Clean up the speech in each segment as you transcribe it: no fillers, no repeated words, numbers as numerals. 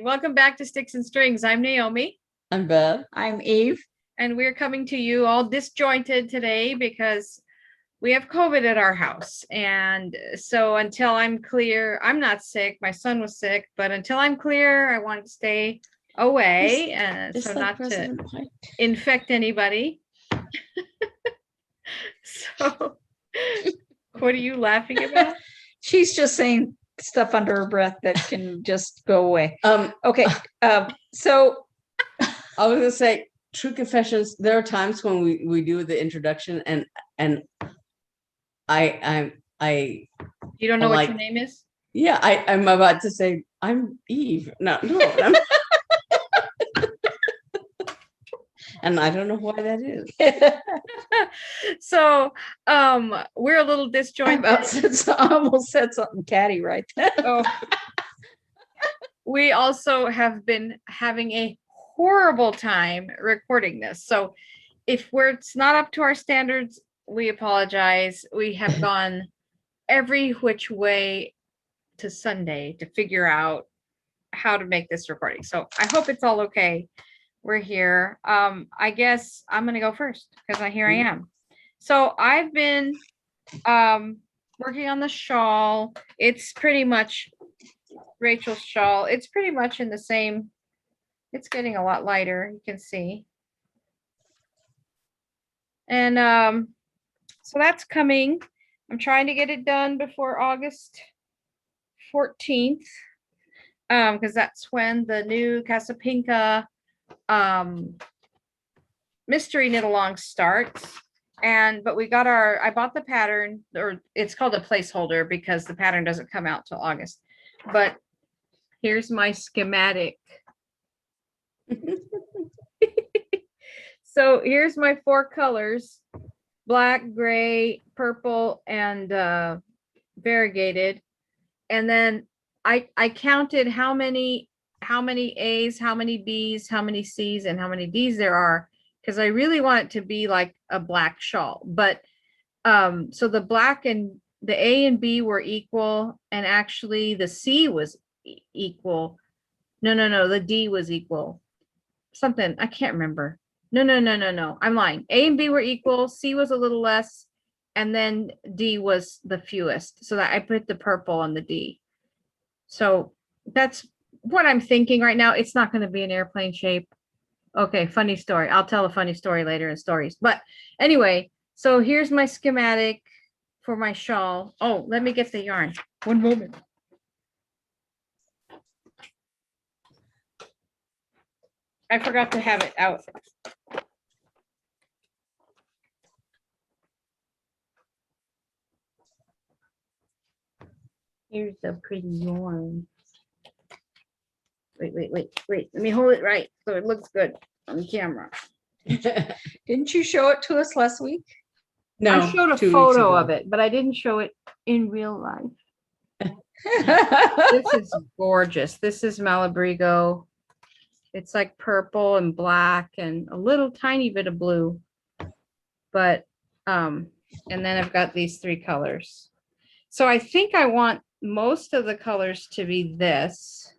right, welcome back to Sticks and Strings. I'm Naomi. I'm Bev. I'm Eve. And we're coming to you all disjointed today because we have COVID at our house. And so until I'm clear, I'm not sick. My son was sick, but until I'm clear, I want to stay away and so not to infect anybody. So what are you laughing about? She's just saying stuff under her breath that can just go away. Okay. So I was gonna say, true confessions, there are times when we do the introduction and I You don't know I'm what like, your name is? yeah, I'm about to say I'm Eve. No, I'm and I don't know why that is. So we're a little disjointed. I almost said something catty right there. Oh. We also have been having a horrible time recording this. So if it's not up to our standards, we apologize. We have gone every which way to Sunday to figure out how to make this recording. So I hope it's all okay. We're here. I guess I'm gonna go first because here I am. So I've been working on the shawl. It's pretty much Rachel's shawl. It's pretty much in the same, it's getting a lot lighter, you can see. And so that's coming. I'm trying to get it done before August 14th. Because that's when the new Casapinka mystery knit along starts. But we got I bought the pattern, or it's called a placeholder because the pattern doesn't come out till August. But here's my schematic. So here's my 4 colors: black, gray, purple, and variegated. And then I counted how many A's, how many B's, how many C's, and how many D's there are, because I really want it to be like a black shawl. But so the black and the A and B were equal, and actually the C was equal. No, the D was equal. Something, I can't remember. No, I'm lying. A and B were equal, C was a little less, and then D was the fewest. So that I put the purple on the D. So that's what I'm thinking right now. It's not going to be an airplane shape. Okay, funny story. I'll tell a funny story later in stories. But anyway, so here's my schematic for my shawl. Oh, let me get the yarn. One moment. I forgot to have it out. Here's the pretty yarn. Wait. Let me hold it right so it looks good on camera. Didn't you show it to us last week? No, I showed a photo of it, but I didn't show it in real life. This is gorgeous. This is Malabrigo. It's like purple and black and a little tiny bit of blue. But and then I've got these 3 colors. So I think I want most of the colors to be this.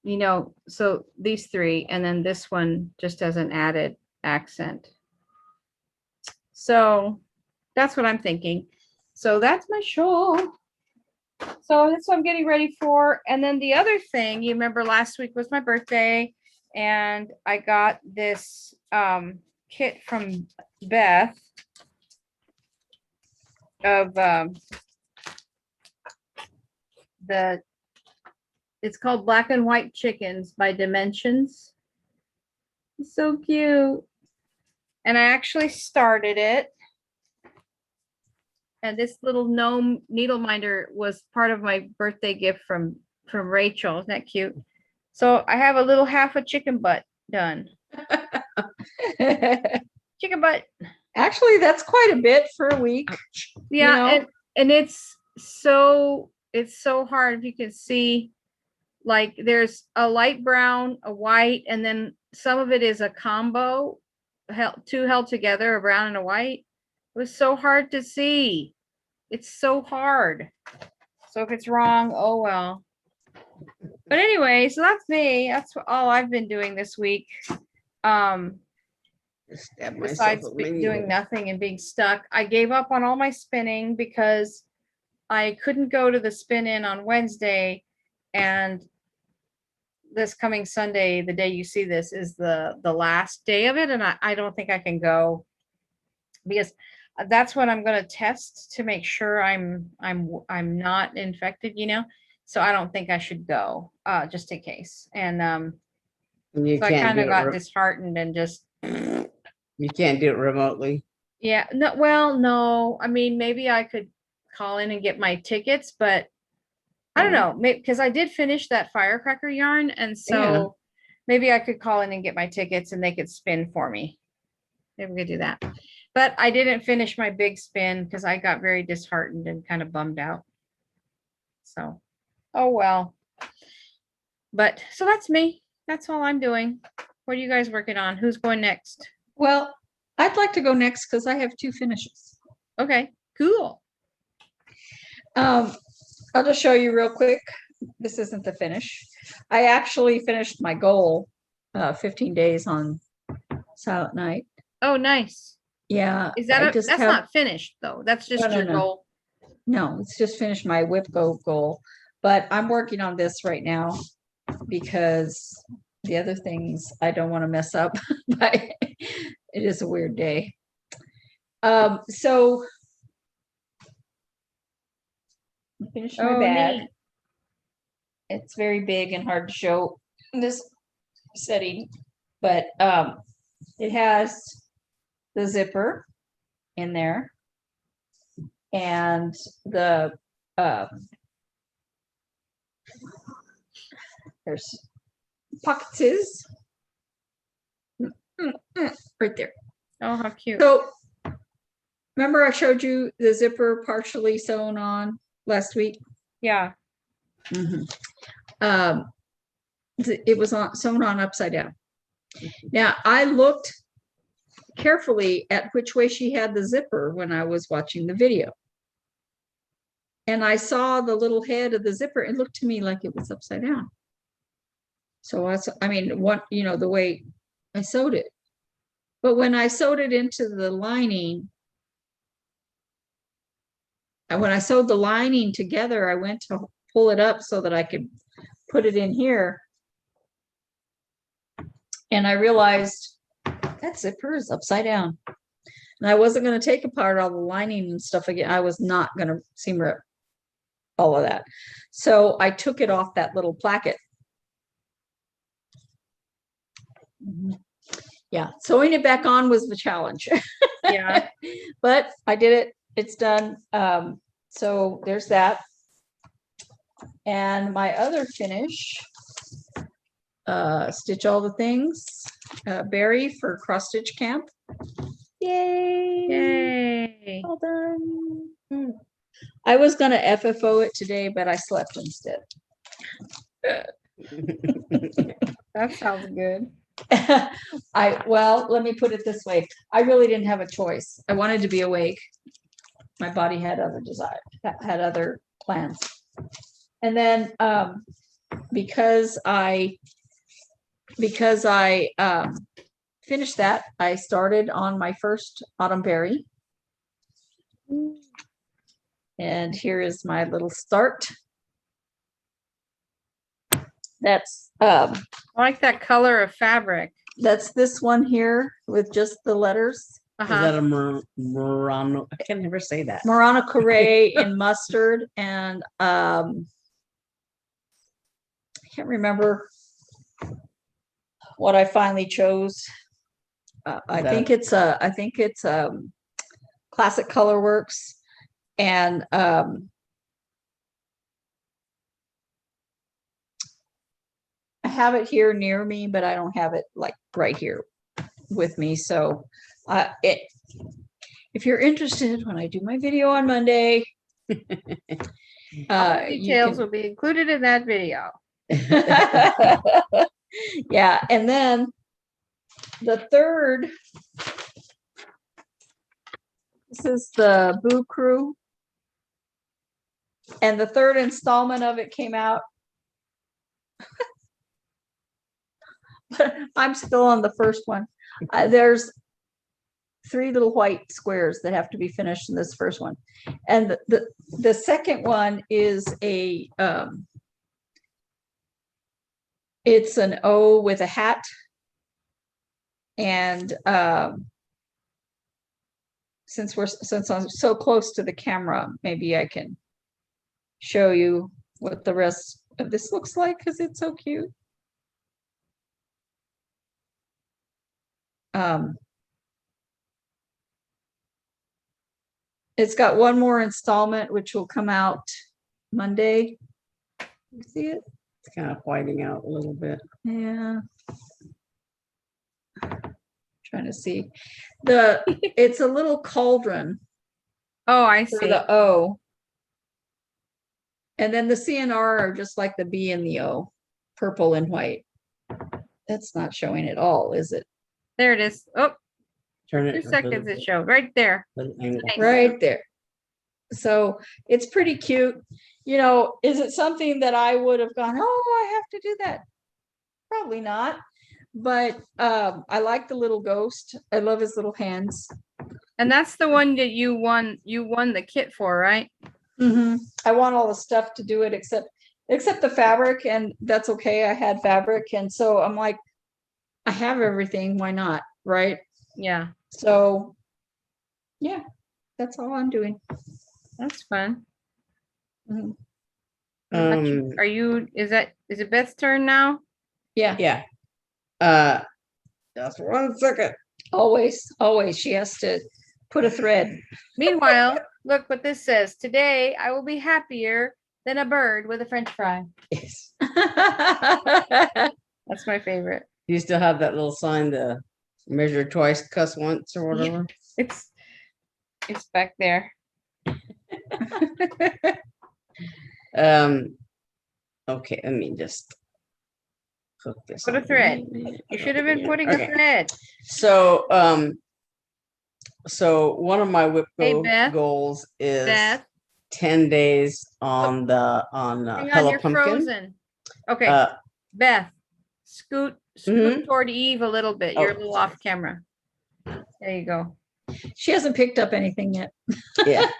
You know, so these 3, and then this one just as an added accent. So that's what I'm thinking. So that's my shawl. So that's what I'm getting ready for. And then the other thing, you remember last week was my birthday, and I got this kit from Beth of it's called Black and White Chickens by Dimensions. It's so cute. And I actually started it. And this little gnome needle minder was part of my birthday gift from Rachel. Isn't that cute? So I have a little half a chicken butt done. Chicken butt. Actually, that's quite a bit for a week. Yeah, you know? and it's so hard. If you can see, like there's a light brown, a white, and then some of it is a combo, two held together, a brown and a white. It was so hard to see. It's so hard. So if it's wrong, oh well. But anyway, so that's me. That's all I've been doing this week. Stab myself Besides with my doing needle. nothing and being stuck, I gave up on all my spinning because I couldn't go to the spin in on Wednesday, and this coming Sunday, the day you see this, is the last day of it, and I don't think I can go because that's when I'm going to test to make sure I'm not infected, you know. So I don't think I should go, just in case. And And you so I can't kind do of it. got disheartened and just You can't do it remotely. yeah, no, well, no. I mean, maybe I could call in and get my tickets, but I don't know, maybe because I did finish that firecracker yarn, and so maybe I could call in and get my tickets and they could spin for me. Maybe we could do that. But I didn't finish my big spin because I got very disheartened and kind of bummed out. So, oh well. But so that's me. That's all I'm doing. What are you guys working on? Who's going next? Well, I'd like to go next because I have 2 finishes. Okay, cool. I'll just show you real quick. This isn't the finish. I actually finished my goal, 15 days on Silent Night. Oh, nice. Yeah. Is that that's have, not finished though? That's just No, your no. goal. No, it's just finished my whip goal, but I'm working on this right now because the other things I don't want to mess up, but it is a weird day. So I finished my bag. Neat. It's very big and hard to show in this setting, but it has the zipper in there and the there's pockets right there. Oh, how cute. So remember I showed you the zipper partially sewn on last week? Yeah. It was sewn on upside down. Now I looked carefully at which way she had the zipper when I was watching the video. And I saw the little head of the zipper. It looked to me like it was upside down. So I mean, what, you know, the way I sewed it. But when I sewed it into the lining, and when I sewed the lining together, I went to pull it up so that I could put it in here. And I realized that zipper is upside down. And I wasn't going to take apart all the lining and stuff again. I was not going to seam rip all of that. So I took it off that little placket. Yeah, sewing it back on was the challenge. Yeah. But I did it. It's done. So there's that. And my other finish, stitch all the things, Barry for cross stitch camp. Yay! Yay. Well done. I was gonna FFO it today, but I slept instead. That sounds good. Well, let me put it this way. I really didn't have a choice. I wanted to be awake. My body had other desires, had other plans. And then because I finished that, I started on my first autumn berry. And here is my little start. That's I like that color of fabric. that's this one here with just the letters. Is that a Murano? I can never say that. Murano Corée in mustard, and I can't remember what I finally chose. I think it's Classic Colorworks, and I have it here near me, but I don't have it like right here with me. So if you're interested, when I do my video on Monday, Details will be included in that video. Yeah, and then the third, this is the Boo Crew, and the third installment of it came out I'm still on the first one. There's 3 little white squares that have to be finished in this first one. And the second one is a, it's an O with a hat. And since I'm so close to the camera, maybe I can show you what the rest of this looks like, because it's so cute. It's got one more installment, which will come out Monday. You see it? It's kind of whiting out a little bit. Yeah. Trying to see. It's a little cauldron Oh, I for see. the O. And then the CNR are just like the B and the O, purple and white. That's not showing at all, is it? There it is. Oh, Turn 2 it. seconds it showed right there. Nice. Right there. So it's pretty cute. You know, is it something that I would have gone, oh, I have to do that? Probably not. But I like the little ghost. I love his little hands. And that's the one that you won the kit for, right? I want all the stuff to do it except the fabric, and that's okay. I had fabric, and so I'm like, I have everything. Why not? Right? Yeah, So yeah, that's all I'm doing. that's fun. Mhm. What about you? Is it Beth's turn now? Yeah. Yeah. Just 1 second. Always she has to put a thread. Meanwhile, look what this says. Today I will be happier than a bird with a French fry. Yes. That's my favorite. You still have that little sign, the measure twice, cuss once, or whatever. It's back there. Okay, let me just hook this. Put a on. thread. You should have been putting Okay. a thread. So, so one of my whip Hey, Beth. goals is Beth, 10 days on hang on, Hello you're Pumpkin. frozen. Okay, Beth, scoot Mhm. toward Eve a little bit. You're a Oh, little off camera. There you go. She hasn't picked up anything yet. Yeah.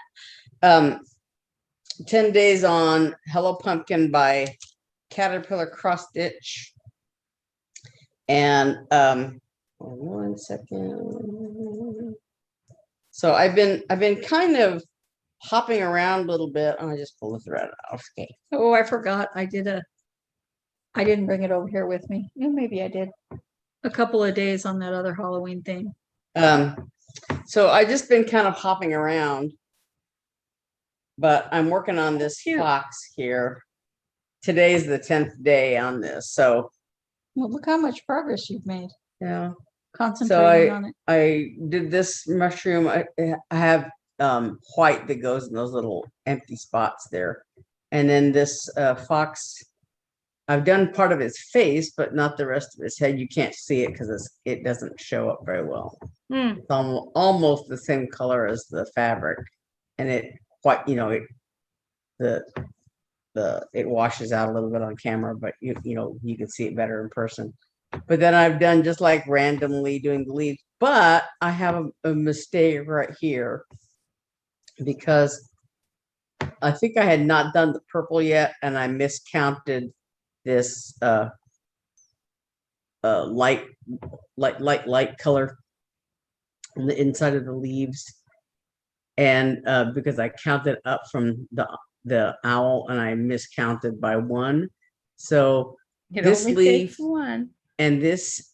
10 days on Hello Pumpkin by Caterpillar Cross Stitch. And 1 second. So I've been kind of hopping around a little bit. Oh, I just pulled the thread off. Okay. Oh, I forgot. I didn't bring it over here with me. Yeah, maybe I did. A couple of days on that other Halloween thing. So I just been kind of hopping around, but I'm working on this Cute. fox here. Today's the 10th day on this. So Well, look how much progress you've made. yeah. Concentrating on it. I did this mushroom. I have white that goes in those little empty spots there. And then this fox, I've done part of his face, but not the rest of his head. You can't see it because it doesn't show up very well. Hmm. It's almost the same color as the fabric. And it white, it washes out a little bit on camera, but you can see it better in person. But then I've done just like randomly doing the leaves, but I have a mistake right here because I think I had not done the purple yet, and I miscounted this light color on the inside of the leaves, and because I counted up from the owl and I miscounted by 1, so It this only leaf takes one. and this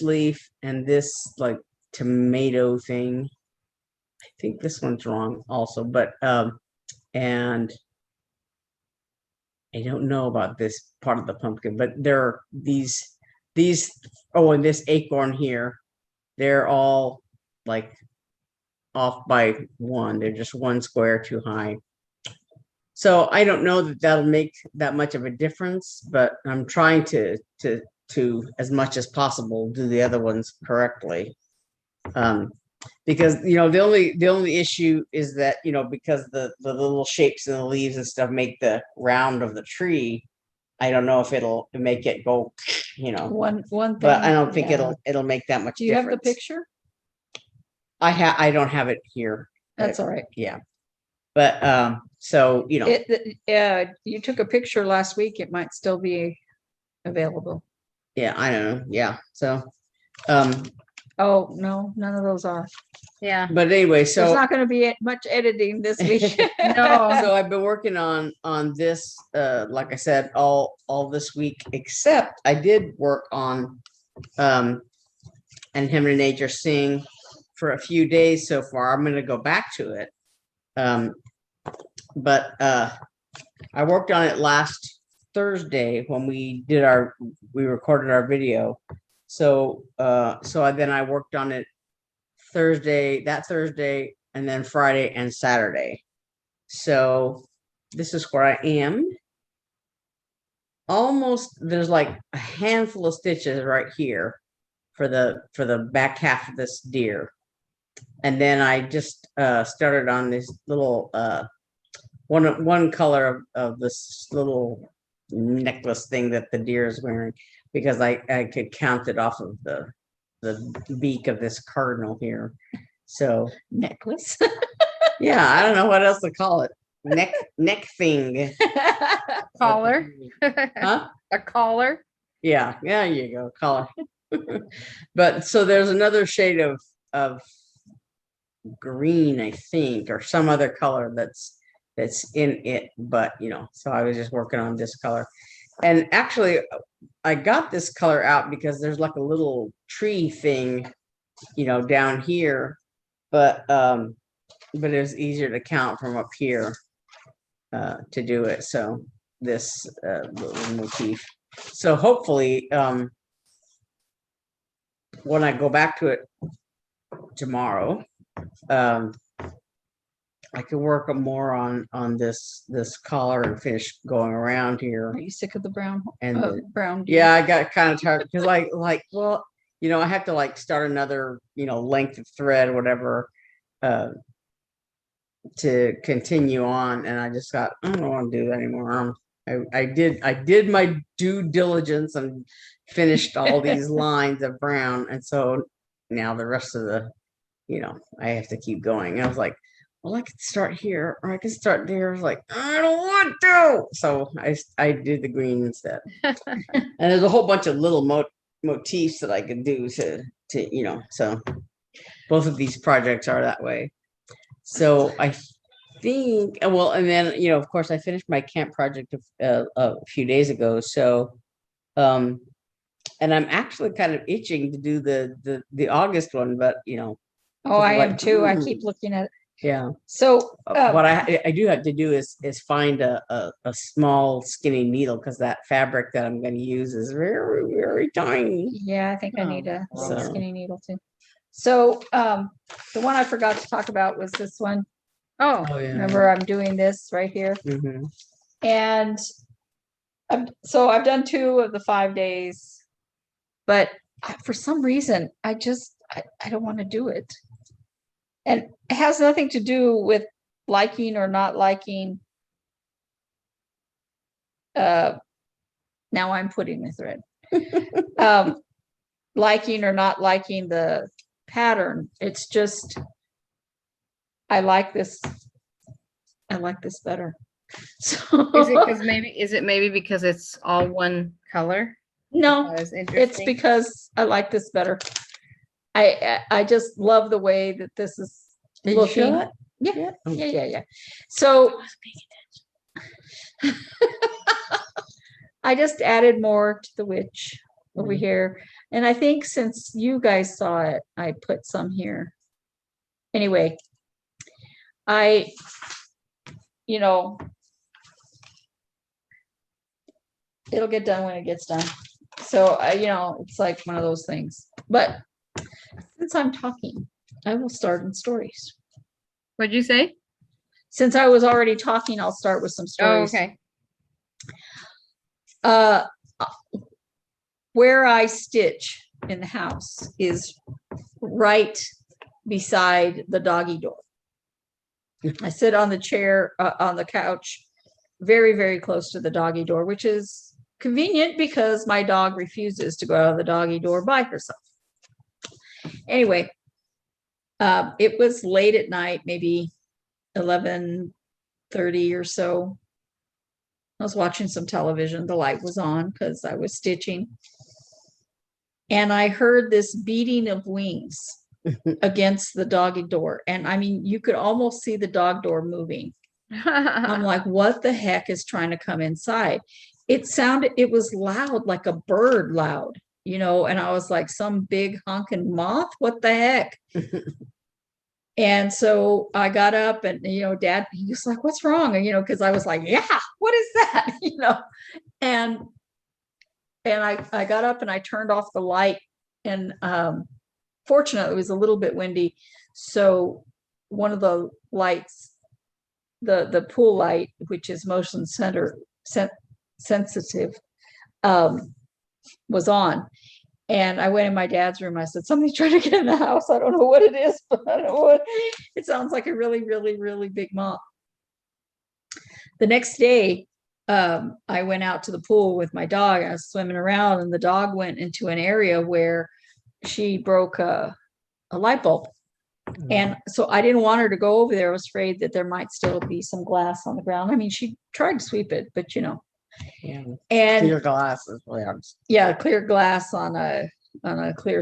leaf and this like tomato thing, I think this one's wrong also, but and I don't know about this part of the pumpkin, but there are these and this acorn here, they're all like off by 1. They're just 1 square too high. So I don't know that that'll make that much of a difference, but I'm trying to as much as possible do the other ones correctly. Because the only issue is that because the little shapes in the leaves and stuff make the round of the tree I don't know if it'll make it go, you know, One thing. but I don't think yeah. it'll make that much Do you have the difference. picture? I don't have it here. That's all right. Yeah. But so you know, Yeah, you took a picture last week. It might still be available. yeah, I don't know. Yeah. So Oh, no, none of those are. Yeah. but anyway, There's so not gonna be much editing this week. No. so I've been working on this like I said all this week, except I did work on and Him and Nature Sing for a few days so far. I'm going to go back to it. But I worked on it last Thursday when we recorded our video. So then I worked on it that Thursday, and then Friday and Saturday. So this is where I am. Almost, there's like a handful of stitches right here for the back half of this deer. And then I just started on this little one color of this little necklace thing that the deer is wearing, because I could count it off of the beak of this cardinal here. So Necklace. yeah, I don't know what else to call it. Neck thing. Collar. Huh? A collar. Yeah, you go, color. But so there's another shade of green, I think, or some other color that's in it, but you know, so I was just working on this color. And actually I got this color out because there's like a little tree thing, you know, down here, but it was easier to count from up here to do it. So this little motif. So hopefully when I go back to it tomorrow, I can work more on this collar and finish going around here. Are you sick of the brown? And brown. yeah, I got kind of tired because well, you know, I have to like start another, you know, length of thread, whatever, to continue on. And I just got, I don't want to do that anymore. I did my due diligence and finished all these lines of brown. And so now the rest of the, you know, I have to keep going. And I was like, well, I could start here or I could start there. I was like, I don't want to. So I did the green instead. And there's a whole bunch of little motifs that I could do to, you know, so both of these projects are that way. So I think, well, and then, you know, of course I finished my camp project a few days ago. So, and I'm actually kind of itching to do the August one, but you know. Oh, I am like, too. I keep looking at it. Yeah. So what I do have to do is find a small skinny needle, because that fabric that I'm going to use is very, very tiny. yeah, I think I need a So- skinny needle too. So the one I forgot to talk about was this one. Oh, Oh yeah. Remember, I'm doing this right here. Mhm. And so I've done 2 of the 5 days, but for some reason, I don't want to do it. And it has nothing to do with liking or not liking. Now I'm putting the thread. Liking or not liking the pattern. It's just, I like this better. So is it maybe because it's all one color? no, That is it's interesting. because I like this better. I just love the way that this is Did you looking. show it? Yeah, Oh. yeah. So I just added more to the witch over Mhm. here. And I think since you guys saw it, I put some here. Anyway, you know, it'll get done when it gets done. So you know, it's like one of those things. But since I'm talking, I will start in stories. What'd you say? Since I was already talking, I'll start with some Oh, stories. okay. Where I stitch in the house is right beside the doggy door. I sit on the chair, on the couch, very, very close to the doggy door, which is convenient because my dog refuses to go out of the doggy door by herself. Anyway, it was late at night, maybe 11:30 or so. I was watching some television. The light was on because I was stitching. And I heard this beating of wings against the doggy door. And I mean, you could almost see the dog door moving. I'm like, what the heck is trying to come inside? It was loud, like a bird loud, you know, and I was like, some big honking moth, what the heck? And so I got up and, you know, Dad, he was like, what's wrong? And, you know, because I was like, yeah, what is that? You know, and I got up and I turned off the light, and fortunately it was a little bit windy. So one of the lights, the pool light, which is motion sensitive, was on. And I went in my dad's room. I said, somebody's trying to get in the house. I don't know what it is, but I don't know what it sounds like. A really, really, really big moth. The next day, I went out to the pool with my dog. I was swimming around, and the dog went into an area where she broke a light bulb. And so I didn't want her to go over there. I was afraid that there might still be some glass on the ground. I mean, she tried to sweep it, but you know. Yeah. And Clear glass is really hard. yeah, clear glass on a clear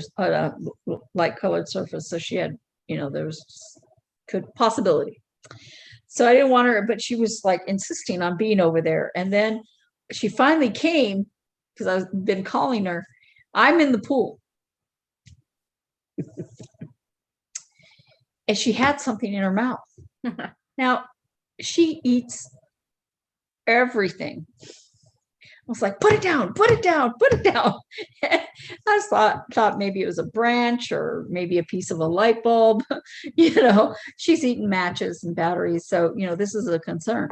light colored surface. So she had, you know, there was good possibility. So I didn't want her, but she was like insisting on being over there. And then she finally came because I've been calling her. I'm in the pool. And she had something in her mouth. Now, she eats everything. I was like, put it down, put it down, put it down. I thought maybe it was a branch or maybe a piece of a light bulb. You know, she's eating matches and batteries. So, you know, this is a concern.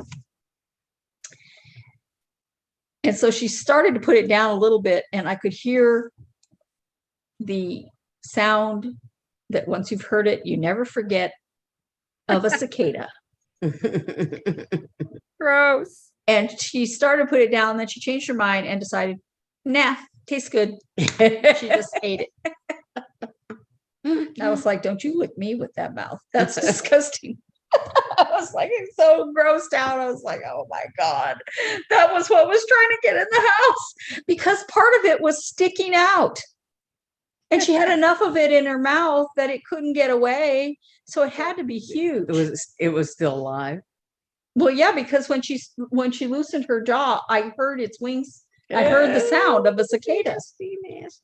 And so she started to put it down a little bit, and I could hear the sound that once you've heard it, you never forget, of a cicada. Gross. And she started to put it down, then she changed her mind and decided, nah, tastes good. She just ate it. I was like, don't you lick me with that mouth. That's disgusting. I was like, it's so grossed out. I was like, oh my God, that was what was trying to get in the house, because part of it was sticking out. And she had enough of it in her mouth that it couldn't get away. So it had to be huge. It was still alive. Well, yeah, because when she loosened her jaw, I heard its wings. I heard the sound of a cicada.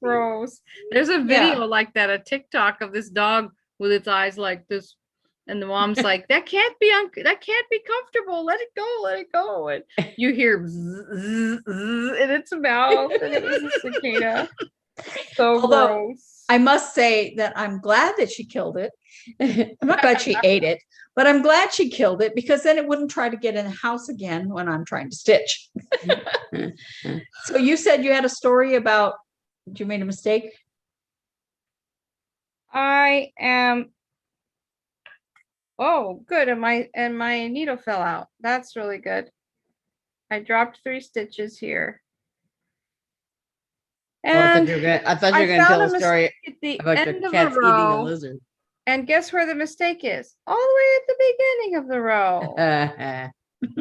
Gross. There's a video like that, a TikTok of this dog with its eyes like this, and the mom's like, that can't be comfortable. Let it go, let it go. And you hear zzz, zzz, zzz in its mouth, and it was a cicada. So Although, gross. I must say that I'm glad that she killed it. I'm not glad she ate it, but I'm glad she killed it, because then it wouldn't try to get in the house again when I'm trying to stitch. So you said you had a story about, you made a mistake? I am. Oh, good. And my needle fell out. That's really good. I dropped 3 stitches here. And I thought you were going to tell a story at the about end your of cats the eating a row. lizard. And guess where the mistake is? All the way at the beginning of the row.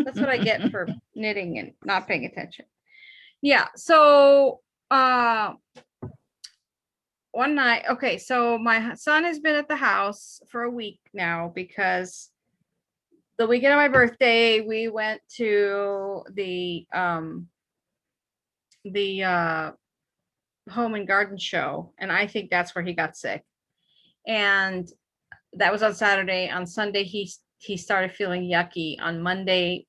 That's what I get for knitting and not paying attention. Yeah. So one night, okay, so my son has been at the house for a week now, because the weekend of my birthday, we went to the home and garden show, and I think that's where he got sick. And that was on Saturday. On Sunday, he started feeling yucky. On Monday,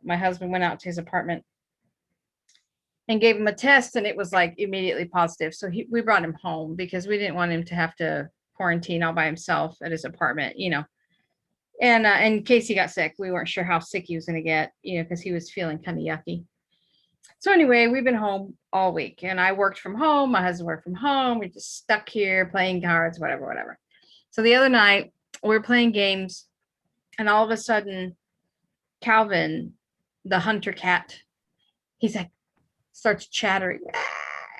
my husband went out to his apartment and gave him a test, and it was like immediately positive. So we brought him home because we didn't want him to have to quarantine all by himself at his apartment, you know. And in case he got sick, we weren't sure how sick he was going to get, you know, because he was feeling kind of yucky. So anyway, we've been home all week, and I worked from home. My husband worked from home. We just stuck here playing cards, whatever. So the other night we were playing games, and all of a sudden, Calvin, the hunter cat, he's like, starts chattering.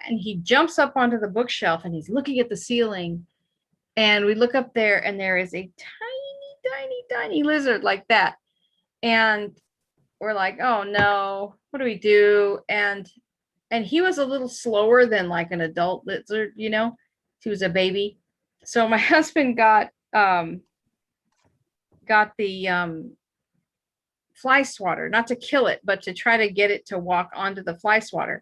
And he jumps up onto the bookshelf and he's looking at the ceiling. And we look up there and there is a tiny lizard like that. And we're like, oh no, what do we do? And he was a little slower than like an adult lizard, you know, he was a baby. So my husband got the fly swatter, not to kill it, but to try to get it to walk onto the fly swatter.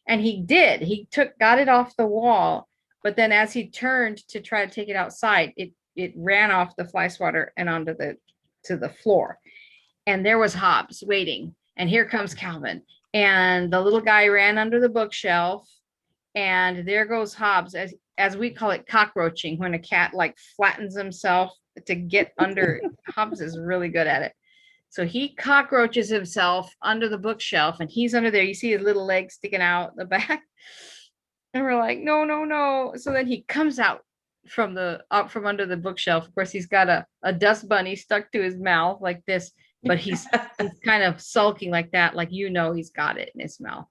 And he did. He got it off the wall, but then as he turned to try to take it outside, it ran off the fly swatter and onto the floor. And there was Hobbs waiting. And here comes Calvin. And the little guy ran under the bookshelf. And there goes Hobbs, as we call it, cockroaching, when a cat like flattens himself to get under. Hobbs is really good at it. So he cockroaches himself under the bookshelf and he's under there. You see his little legs sticking out the back. And we're like, no, no, no. So then he comes out from under the bookshelf. Of course, he's got a dust bunny stuck to his mouth like this, but he's kind of sulking like that, like, you know, he's got it in his mouth.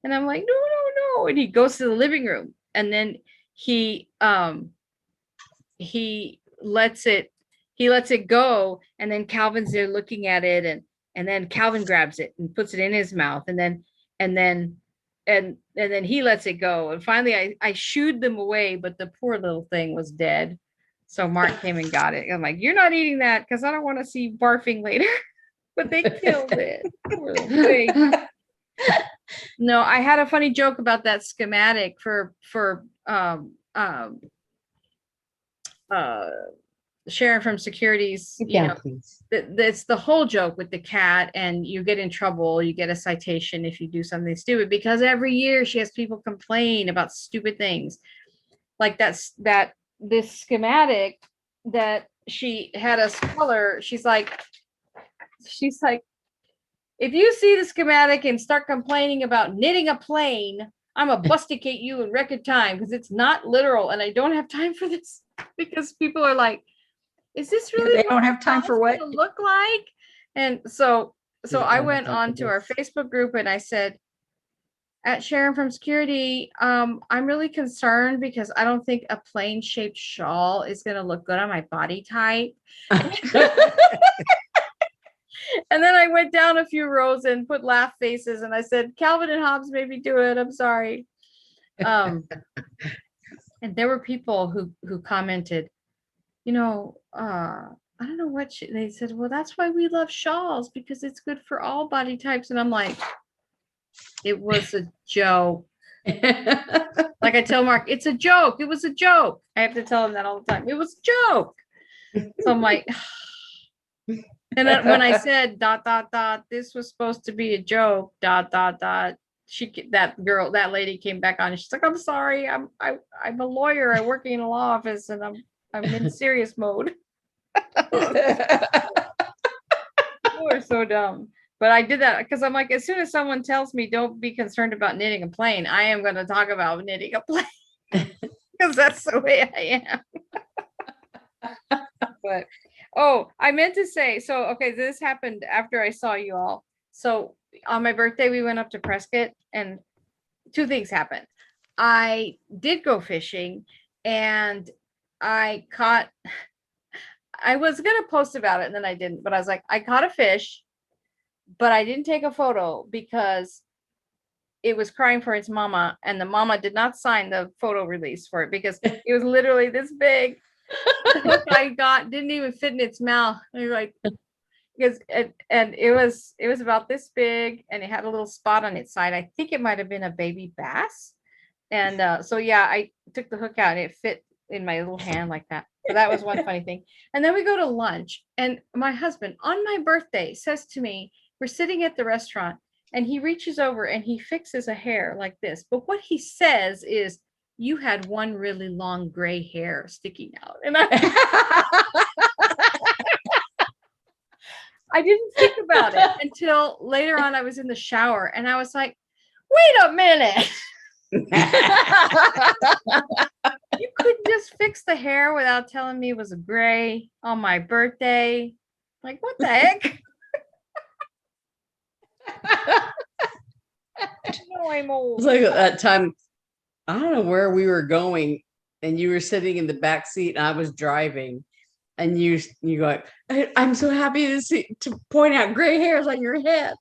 And I'm like, no, no, no. And he goes to the living room and then he lets it go, and then Calvin's there looking at it, and then Calvin grabs it and puts it in his mouth, and then he lets it go. And finally I shooed them away, but the poor little thing was dead. So Mark came and got it. I'm like, you're not eating that because I don't want to see you barfing later. But they killed it. Poor little thing. No, I had a funny joke about that schematic for Sharon from Securities, you know, it's the whole joke with the cat, and you get in trouble, you get a citation if you do something stupid, because every year she has people complain about stupid things. Like this schematic that she had us color, she's like, if you see the schematic and start complaining about knitting a plane, I'm gonna busticate you in record time, because it's not literal and I don't have time for this. Because people are like, is this really They don't have time for what to look like? And so I went on to our Facebook group and I said, at Sharon from Security, I'm really concerned because I don't think a plane shaped shawl is going to look good on my body type. And then I went down a few rows and put laugh faces and I said, Calvin and Hobbs made me do it. I'm sorry. And there were people who commented, you know, I don't know what they said. Well, that's why we love shawls, because it's good for all body types. And I'm like, it was a joke. Like I tell Mark, it's a joke. It was a joke. I have to tell him that all the time. It was a joke. So I'm like, and then when I said ... this was supposed to be a joke ... that lady came back on and she's like, I'm sorry, I'm a lawyer, I work in a law office and I'm in serious mode. You are so dumb. But I did that because I'm like, as soon as someone tells me don't be concerned about knitting a plane, I am going to talk about knitting a plane because that's the way I am. But I meant to say, so okay, this happened after I saw you all. So on my birthday, we went up to Prescott and two things happened. I did go fishing and I was going to post about it and then I didn't, but I was like, I caught a fish, but I didn't take a photo because it was crying for its mama and the mama did not sign the photo release for it because it was literally this big. The hook I got didn't even fit in its mouth. And you're like, because it was about this big and it had a little spot on its side. I think it might have been a baby bass. And so yeah, I took the hook out and it fit in my little hand like that. So that was one funny thing. And then we go to lunch and my husband on my birthday says to me, we're sitting at the restaurant and he reaches over and he fixes a hair like this. But what he says is, you had one really long gray hair sticking out. And I didn't think about it until later on. I was in the shower and I was like, wait a minute. You couldn't just fix the hair without telling me it was gray on my birthday. Like, what the heck? No, I'm It's old. like at that time, I don't know where we were going, and you were sitting in the back seat, and I was driving, and you go, I'm so happy to point out gray hairs on your head.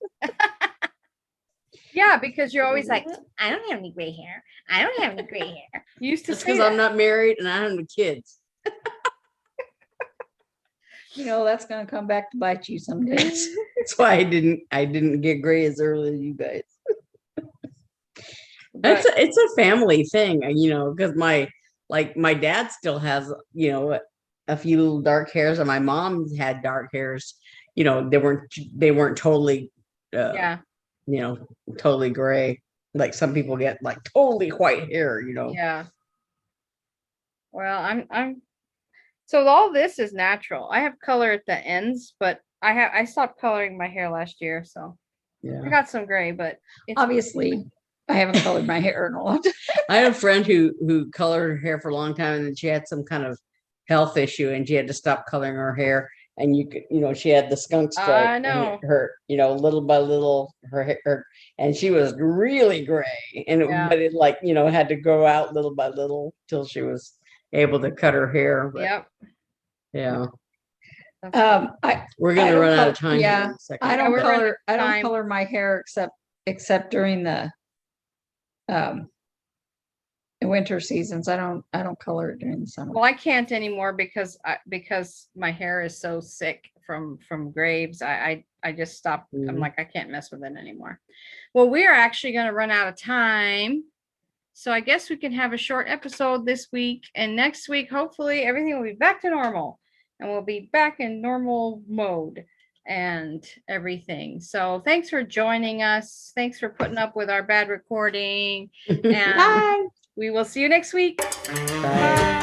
Yeah, because you're always like, I don't have any gray hair. I don't have any gray hair. You used to Just say because I'm that. not married and I don't have kids. You know, that's gonna come back to bite you someday. That's why I didn't get gray as early as you guys. But It's a family thing, you know, because my dad still has, you know, a few little dark hairs, and my mom had dark hairs. You know, they weren't totally, yeah, you know, totally gray. Like some people get like totally white hair, you know. yeah. Well, I'm so all this is natural. I have color at the ends, but I stopped coloring my hair last year, so I Yeah. got some gray, but it's Obviously, I haven't colored my hair in a long time. I had a friend who colored her hair for a long time, and then she had some kind of health issue, and she had to stop coloring her hair. And you know, she had the skunk stripe. I and know. her, you know, little by little, her hair, and she was really gray, and Yeah. but it like, you know, had to go out little by little till she was able to cut her hair. But Yep. yeah, we're I gonna don't run out col- of time. yeah, here in a second. I don't we're running color. I don't time. color my hair except during the winter seasons. I don't color it during the summer. Well, I can't anymore because my hair is so sick from graves. I just stopped. I'm Mhm. like, I can't mess with it anymore. Well, we are actually going to run out of time. So I guess we can have a short episode this week, and next week, hopefully everything will be back to normal and we'll be back in normal mode and everything. So thanks for joining us. Thanks for putting up with our bad recording, and Bye. we will see you next week. Bye.